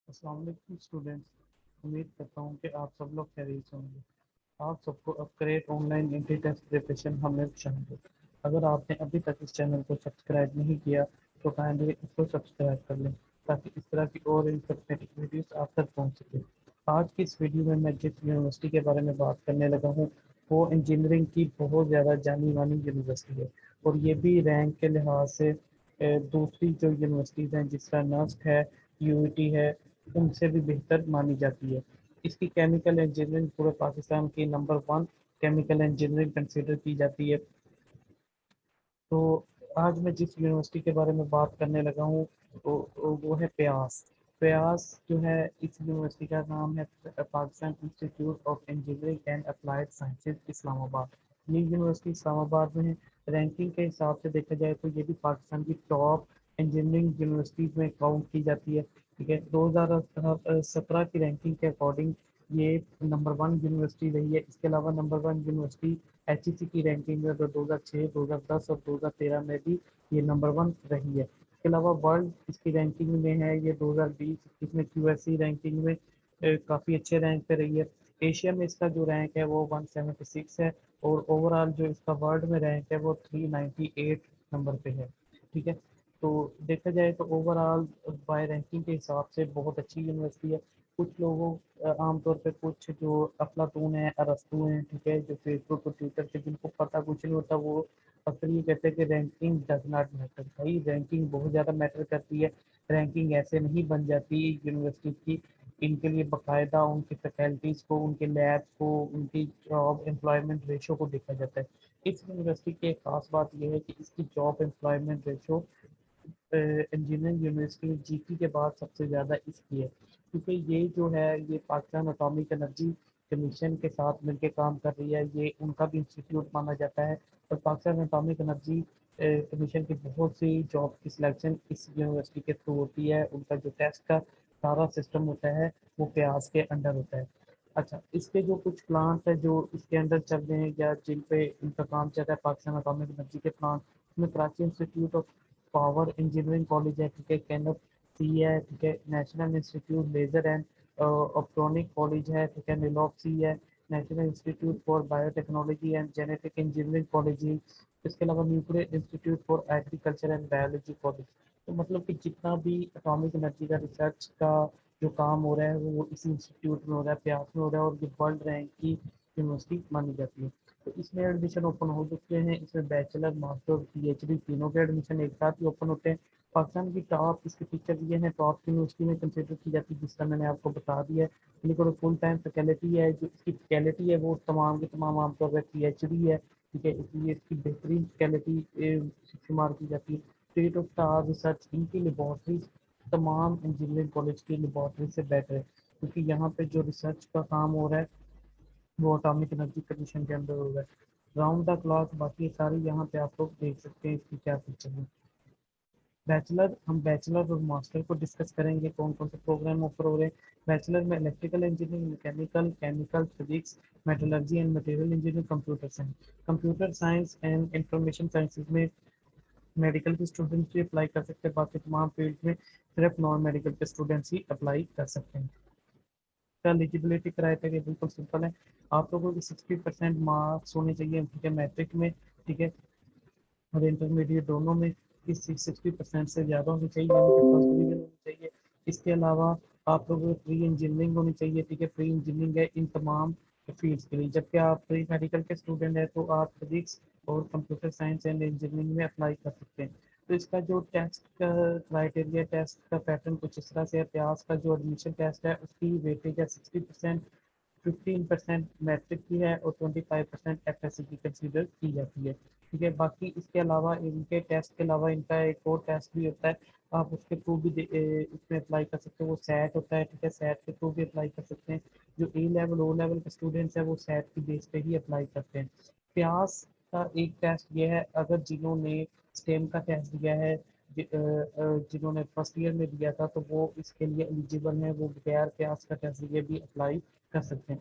السلام علیکم اسٹوڈینٹس، امید کرتا ہوں کہ آپ سب لوگ خیریت سے ہوں گے۔ آپ سب کو upgrade on line entry test preparation ہم میں شامل۔ اگر آپ نے ابھی تک اس چینل کو سبسکرائب نہیں کیا تو کائنڈلی اس کو سبسکرائب کر لیں تاکہ اس طرح کی اور انفارمیٹیو ویڈیوز آپ تک پہنچ سکے۔ آج کی اس ویڈیو میں جس یونیورسٹی کے بارے میں بات کرنے لگا ہوں وہ انجینئرنگ کی بہت زیادہ جانی مانی یونیورسٹی ہے، اور یہ بھی رینک کے لحاظ سے دوسری جو یونیورسٹیز ہیں جس کا نسٹ ہے، یو ٹی ہے، ان سے بھی بہتر مانی جاتی ہے۔ اس کی کیمیکل انجینئرنگ پورے پاکستان کی نمبر 1 کیمیکل انجینئرنگ کنسیڈر کی جاتی ہے۔ تو آج میں جس یونیورسٹی کے بارے میں بات کرنے لگا ہوں وہ ہے پیاس۔ پیاس جو ہے، اس یونیورسٹی کا نام ہے Pakistan institute of engineering and applied sciences Islamabad. یہ یونیورسٹی اسلام آباد میں ہے۔ رینکنگ کے حساب سے دیکھا جائے تو یہ بھی پاکستان کی ٹاپ انجینئرنگ یونیورسٹیز میں کاؤنٹ کی جاتی ہے۔ ٹھیک ہے، 2017 کی رینکنگ کے اکارڈنگ یہ نمبر 1 یونیورسٹی رہی ہے۔ اس کے علاوہ نمبر 1 یونیورسٹی ایچ ای سی کی رینکنگ میں 2006، 2010 اور 2013 میں بھی یہ نمبر 1 رہی ہے۔ اس کے علاوہ ورلڈ اس کی رینکنگ میں ہے یہ 2020 اس میں کیو ایس سی رینکنگ میں کافی اچھے رینک پہ رہی ہے۔ ایشیا میں اس کا جو رینک ہے وہ 176 ہے، اور اوور آل جو اس کا ورلڈ میں رینک ہے وہ 398 نمبر پہ ہے۔ ٹھیک ہے، تو دیکھا جائے تو اوور آل بائی رینکنگ کے حساب سے بہت اچھی یونیورسٹی ہے۔ کچھ لوگوں عام طور پہ کچھ جو افلاطون ہیں، ارسطو ہیں، ٹھیک ہے، جو فیس بک اور ٹویٹر پہ جن کو پتہ کچھ نہیں ہوتا وہ اکثر یہ کہتے ہیں کہ رینکنگ ڈز ناٹ میٹر۔ بھائی رینکنگ بہت زیادہ میٹر کرتی ہے۔ رینکنگ ایسے نہیں بن جاتی یونیورسٹی کی، ان کے لیے باقاعدہ ان کی فیکلٹیز کو، ان کے لیبس کو، ان کی جاب امپلائمنٹ ریشو کو دیکھا جاتا ہے۔ اس یونیورسٹی کی ایک خاص بات یہ ہے کہ اس کی job employment ratio engineering university G T کے بعد سب سے زیادہ اس کی ہے، کیونکہ یہ جو ہے یہ پاکستان اٹامک انرجی کمیشن کے ساتھ مل کے کام کر رہی ہے۔ یہ ان کا بھی انسٹیٹیوٹ مانا جاتا ہے، اور پاکستان اٹامک انرجی کمیشن کی بہت سی جاب کی سلیکشن اس یونیورسٹی کے تھرو ہوتی ہے۔ ان کا جو ٹیسٹ کا سارا سسٹم ہوتا ہے وہ پیاز کے انڈر ہوتا ہے۔ اچھا، اس کے جو کچھ پلانٹ ہے جو اس کے اندر چل رہے ہیں یا جن پہ ان کا کام چل رہا ہے پاکستان اٹامک انرجی کے پلانٹ میں Karachi institute of power engineering college ہے، ٹھیک ہے، کینپ سی ہے، ٹھیک ہے، national institute laser and optronic college ہے، ٹھیک ہے، نیلوپ سی ہے، national institute for biotechnology and genetic engineering college ہے۔ اس کے علاوہ nuclear institute for agriculture and biology college. تو مطلب کہ جتنا بھی اٹامک انرجی کا ریسرچ کا جو کام ہو رہا ہے وہ اسی انسٹیٹیوٹ میں ہو رہا ہے، پیاس میں ہو رہا ہے، اور یہ ورلڈ رینک کی یونیورسٹی مانی جاتی ہے۔ تو اس میں ایڈمیشن اوپن ہو چکے ہیں، اس میں bachelor, master, P H D تینوں کے ایڈمیشن ایک ساتھ ہی اوپن ہوتے ہیں۔ پاکستان کی ٹاپ اس کے فیچر یہ ہیں، ٹاپ یونیورسٹی میں کنسیڈر کی جاتی ہے جس کا میں نے آپ کو بتا دیا ہے، لیکن فل ٹائم فیکلٹی ہے جو اس کی فیکلٹی ہے وہ تمام کے تمام عام طور پہ پی ایچ ڈی ہے، ٹھیک ہے، اس لیے اس کی بہترین فیکلٹی شمار کی جاتی ہے۔ State of the research in کی لیبارٹریز تمام انجینئرنگ کالج کی لیبارٹری سے بیٹر ہے، کیونکہ یہاں پہ جو ریسرچ کا کام ہو رہا ہے وہ اٹامک انرجی کمیشن کے اندر ہوگا۔ راؤنڈ دا کلاک باقی ساری یہاں پہ آپ لوگ دیکھ سکتے ہیں اس کی کیا فیچر ہے۔ بیچلر، ہم بیچلر اور ماسٹر کو ڈسکس کریں گے کون کون سے پروگرام آفر ہو رہے ہیں۔ بیچلر میں electrical engineering, mechanical, chemical, physics, metallurgy and material engineering, computer science. Computer science and information sciences میں میڈیکل کے اسٹوڈنٹس بھی اپلائی کر سکتے ہیں، باقی تمام فیلڈ میں صرف نان میڈیکل کے اسٹوڈنٹس ہی اپلائی کر سکتے ہیں۔ ایلیجیبلٹی کرائٹیریا بالکل سمپل ہے، آپ لوگوں کے 60% مارکس ہونے چاہیے، ٹھیک ہے، میٹرک میں، ٹھیک ہے، اور انٹرمیڈیٹ دونوں میں اس 60% سے زیادہ ہونی چاہیے، یعنی کہ فرسٹ ڈویژن ہونی چاہیے۔ اس کے علاوہ آپ لوگوں کو پری انجینئرنگ ہونی چاہیے، ٹھیک ہے، پری انجینئرنگ ہے ان تمام فیلڈس کے لیے، جبکہ آپ پری میڈیکل کے اسٹوڈنٹ ہیں تو آپ فزکس اور کمپیوٹر سائنس اینڈ انجینئرنگ میں اپلائی کر سکتے ہیں۔ تو اس کا جو ٹیسٹ کا کرائٹیریا، ٹیسٹ کا پیٹرن کچھ اس طرح سے ہے۔ پیاس کا جو ایڈمیشن ٹیسٹ ہے اس کی ویٹیج ہے 60%، 15% میٹرک کی ہے، اور 25% ایف ایس سی کی کنسیڈر کی جاتی ہے، ٹھیک ہے۔ باقی اس کے علاوہ ان کے ٹیسٹ کے علاوہ ان کا ایک اور ٹیسٹ بھی ہوتا ہے، آپ اس کے تھرو بھی اس میں اپلائی کر سکتے ہیں، وہ سیٹ ہوتا ہے، ٹھیک ہے، سیٹ کے تھرو بھی اپلائی کر سکتے ہیں۔ جو اے لیول او لیول کے اسٹوڈنٹس ہیں وہ سیٹ کی بیس پہ ہی اپلائی کرتے ہیں۔ پیاس کا ایک ٹیسٹ یہ ہے، اگر جنہوں نے اسٹیم کا ٹیسٹ دیا ہے، جنہوں نے فرسٹ ایئر میں دیا تھا تو وہ اس کے لیے ایلیجیبل ہیں، وہ بغیر پیاس کا ٹیسٹ دیے بھی اپلائی کر سکتے ہیں۔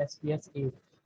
SPS 8,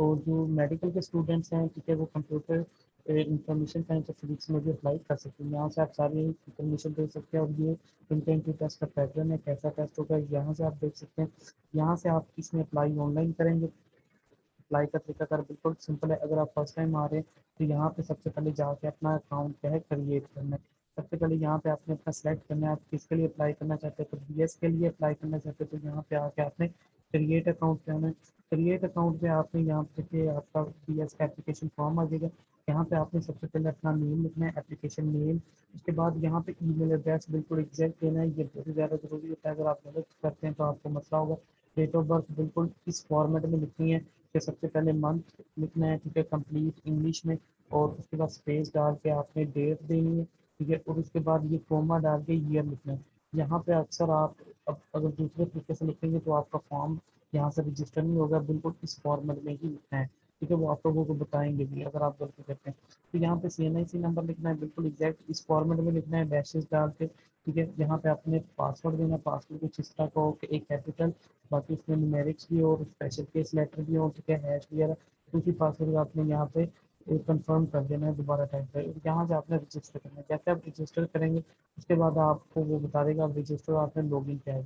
اور جو میڈیکل کے اسٹوڈنٹس ہیں ٹھیک ہے وہ کمپیوٹر انفارمیشن سائنس اور فزکس میں بھی اپلائی کر سکتے ہیں. یہاں سے آپ ساری انفارمیشن دے سکتے ہیں. اور یہ انٹینٹو ٹیسٹ کا پیٹرن ہے, کیسا ٹیسٹ ہوگا یہاں سے آپ دیکھ سکتے ہیں. یہاں سے آپ اس میں اپلائی آن لائن کریں گے. اپلائی کا طریقہ کار بالکل سمپل ہے. اگر آپ فرسٹ ٹائم آ رہے ہیں تو یہاں پہ سب سے پہلے جا کے اپنا اکاؤنٹ کیا ہے کریٹ کرنا ہے. سب سے پہلے یہاں پہ آپ نے اپنا سلیکٹ کرنا ہے, آپ کس کے لیے اپلائی کرنا چاہتے ہیں. تو بی ایس کے لیے اپلائی کرنا چاہتے ہیں تو یہاں پہ آ کے آپ نے کریٹ اکاؤنٹ کرنا ہے. کریٹ اکاؤنٹ پہ آپ نے یہاں پہ کہ آپ کا بی ایس کا اپلیکیشن فارم آ جائے گا. یہاں پہ آپ نے سب سے پہلے اپنا نیم لکھنا ہے, اپلیکیشن نیم. اس کے بعد یہاں پہ ای میل ایڈریس بالکل ایگزیکٹ دینا ہے. یہ بہت زیادہ ضروری ہوتا ہے. اگر آپ غلط کرتے ہیں تو آپ کو مسئلہ ہوگا. ڈیٹ آف برتھ بالکل اس فارمیٹ میں لکھنی ہے کہ سب سے پہلے منتھ لکھنا ہے ٹھیک ہے کمپلیٹ انگلش میں. اور اس کے بعد اسپیس ڈال کے آپ نے ڈیٹ دینی ہے ٹھیک ہے. اور اس کے بعد یہ کوما ڈال کے ایئر لکھنا ہے. یہاں پہ اکثر آپ اب اگر دوسرے طریقے سے لکھیں گے تو آپ کا فارم یہاں سے رجسٹر نہیں ہوگا. بالکل اس فارمیٹ میں ہی لکھنا ہے ٹھیک ہے. وہ آپ لوگوں کو بتائیں گے بھی اگر آپ غلطی کرتے ہیں. تو یہاں پہ سی این آئی سی نمبر لکھنا ہے بالکل ایگزیکٹ اس فارمیٹ میں لکھنا ہے ڈیشز ڈال کے ٹھیک ہے. یہاں پہ آپ نے پاسورڈ دینا ہے. پاسورڈ کچھ اس طرح کا ہو کہ ایک کیپیٹل باقی اس میں نیومیرکس بھی اور اسپیشل کیس لیٹر بھی ہو ٹھیک ہے, ہیش وغیرہ. اسی پاسورڈ آپ نے یہاں پہ کنفرم کر دینا ہے دوبارہ ٹائپ پہ. یہاں سے آپ نے رجسٹر کرنا ہے. جیسے آپ رجسٹر کریں گے اس کے بعد آپ کو وہ بتا دے گا آپ رجسٹر آپ نے لاگ ان کیا ہے.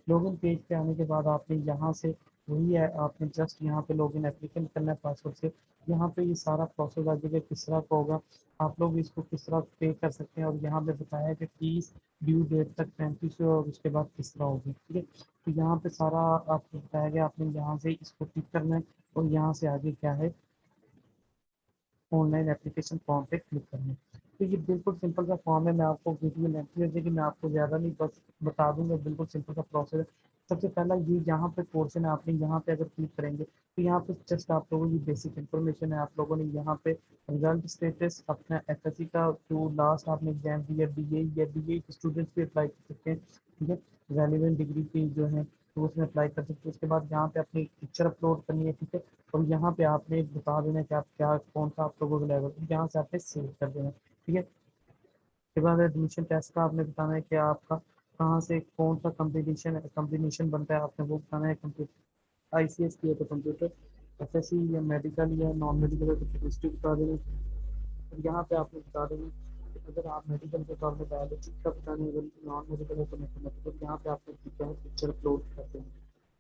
لاگ ان پیج پہ آنے کے بعد آپ نے یہاں سے وہی ہے آپ نے جسٹ یہاں پہ لاگ ان اپلیکینٹ کرنا ہے پاسورڈ سے. یہاں پہ یہ سارا پروسیس آ جائے گا کس طرح کا ہوگا, آپ لوگ اس کو کس طرح پے کر سکتے ہیں. اور یہاں پہ بتایا ہے کہ فیس ڈیو ڈیٹ تک 35 اور اس کے بعد کس طرح ہوگی ٹھیک ہے. تو یہاں پہ سارا آپ کو بتایا گیا, آپ نے یہاں سے اس کو ٹک کرنا ہے اور یہاں سے آگے کیا ہے آن لائن اپلیکیشن فارم پہ کلک کرنا ہے. تو یہ بالکل سمپل سا فارم ہے. میں آپ کو ویڈیو لینتھی ہے کہ میں آپ کو زیادہ نہیں بس بتا دوں گا. بالکل سمپل سا پروسیس ہے. سب سے پہلا یہ یہاں پہ پورشن ہے آپ نے یہاں پہ اگر کلک کریں گے تو یہاں پہ جسٹ آپ لوگوں کی بیسک انفارمیشن ہے. آپ لوگوں نے یہاں پہ رزلٹ اسٹیٹس اپنا ایف ایس سی کا جو لاسٹ آپ نے ایگزام دیا بی اے یا بی اے اسٹوڈنٹس بھی اپلائی کر سکتے ہیں ٹھیک ہے. ریلیونٹ ڈگری کی جو ہے تو اس میں اپلائی کر سکتے ہیں. اس کے بعد یہاں پہ اپنی پکچر اپلوڈ کرنی ہے ٹھیک ہے. اور یہاں پہ آپ نے بتا دینا کہ آپ کیا کون سا آپ لوگوں کا لیول یہاں سے آپ نے سیو کر دینا ٹھیک ہے. اس کے بعد ایڈمیشن ٹیسٹ کا آپ نے بتانا ہے کہ آپ کا کہاں سے کون سا کمبینیشن بنتا ہے. آپ نے وہ بتانا ہے کمپیوٹر آئی سی ایس کی ہے تو کمپیوٹر, ایف ایس سی یا میڈیکل یا نان میڈیکل ہے تو کیمسٹری بتا دینا. یہاں پہ آپ نے بتا دینا کہ اگر آپ میڈیکل کے طور پہ بایولوجی کا بتانے اگر نان میڈیکل ہے تو میتھمیٹیکل. یہاں پہ آپ نے پکچر اپلوڈ کرتے ہیں.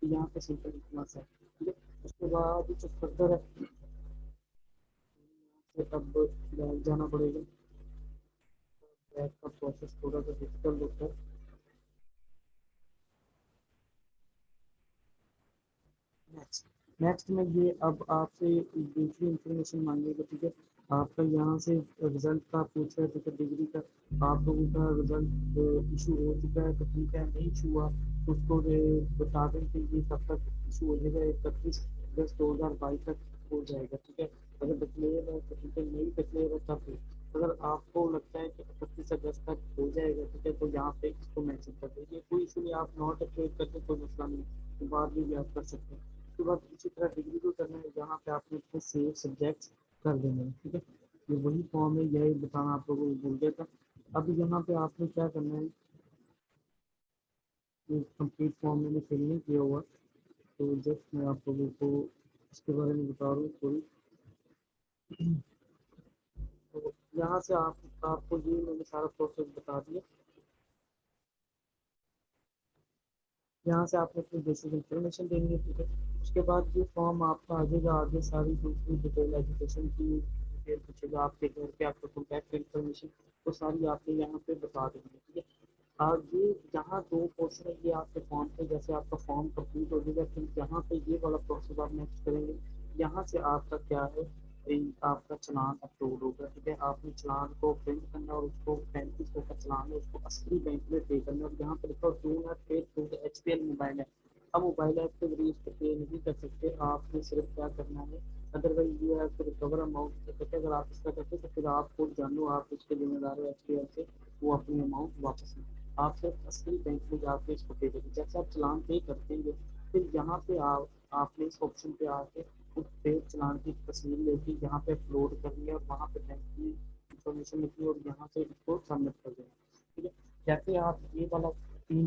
یہاں پہ سمپل اتنا سا ٹھیک ہے. اس کے بعد جو فردر ہے اب جانا پڑے گا. بیک کا پروسیس تھوڑا سا ڈفیکلٹ ہوتا ہے. نیکسٹ میں یہ اب آپ سے دوسری انفارمیشن مانگے گا ٹھیک ہے. آپ کا یہاں سے رزلٹ کا پوچھ رہا ہے ٹھیک ہے. ڈگری کا آپ لوگوں کا رزلٹ ایشو ہو چکا ہے تو ٹھیک ہے, نہیں ایشو ہوا اس کو بتا دیں کہ یہ کب تک ایشو ہو جائے گا. 31/10/2022 تک ہو جائے گا ٹھیک ہے. اگر ڈکلیئر ہے تو ٹھیک ہے, نہیں ڈکلیئر ہے تب اگر آپ کو لگتا ہے کہ 31 اگست تک ہو جائے گا ٹھیک ہے تو یہاں پہ اس کو مینشن کر دیجیے. کوئی ایشو نہیں, آپ ناٹ اپلوڈ کرتے کوئی مسئلہ نہیں, بعد میں بھی آپ کر سکتے ہیں. اس کے بعد اسی طرح ڈگری کو کرنا ہے. یہاں پہ آپ نے اپنے سیو سبجیکٹس کر دینا ہے ٹھیک ہے. یہ وہی فارم ہے, یہی بتانا آپ لوگوں کو بھول گیا تھا. اب یہاں پہ آپ نے کیا کرنا ہے, کمپلیٹ فارم میں نے فل نہیں کیا ہوا تو جسٹ میں آپ لوگوں کو اس کے بارے میں بتا رہا ہوں تھوڑی. تو یہاں سے آپ کو یہ میں نے سارا پروسیس بتا دیا. یہاں سے آپ نے اپنی بیسک انفارمیشن دینی ہے ٹھیک ہے. اس کے بعد یہ فارم آپ کا آ جائے گا. آگے ساری دوسری ڈیٹیل ایجوکیشن کی ڈیٹیل پوچھے گا, آپ کے گھر کے آپ کا کانٹیکٹ انفارمیشن وہ ساری آپ نے یہاں پہ بتا دیں گے ٹھیک ہے. اور یہ جہاں دو پورشن ہے یہ آپ کے فارم پہ جیسے آپ کا فارم کمپلیٹ ہو جائے گا پھر یہاں پہ یہ والا پروسیس آپ نیکسٹ کریں گے. یہاں سے آپ کا کیا ہے, آپ کا چلان اپلوڈ ہوگا ٹھیک ہے. آپ نے چلان کو پرنٹ کرنا اور اس کو 35 کا چلان ہے اس کو اصلی بینک میں پے کرنا. اور یہاں پہ لکھا do not pay through H P L mobile ہے. اب موبائل ایپ کے ذریعے اس کو پے نہیں کر سکتے. آپ نے صرف کیا کرنا ہے, ادر وائز یہ ہے تو ریکور اماؤنٹ کہتے ہیں. اگر آپ اس کا کرتے تو پھر آپ خود جانو, آپ اس کے ذمہ دار ہو ایچ پی ایل سے, وہ اپنی اماؤنٹ واپس لیں. آپ صرف اصلی بینک میں جا کے اس کو پے کریں. جیسے آپ چلان پے کرتے ہیں پھر یہاں پہ آپ نے اس آپشن پہ آ کے اس پے چلان کی تصویر لے کے یہاں پہ اپلوڈ کرنی ہے اور وہاں پہ بینک کی انفارمیشن لکھنی ہے اور یہاں سے اس کو سبمٹ کر دینا ٹھیک ہے. جیسے آپ یہ والا 3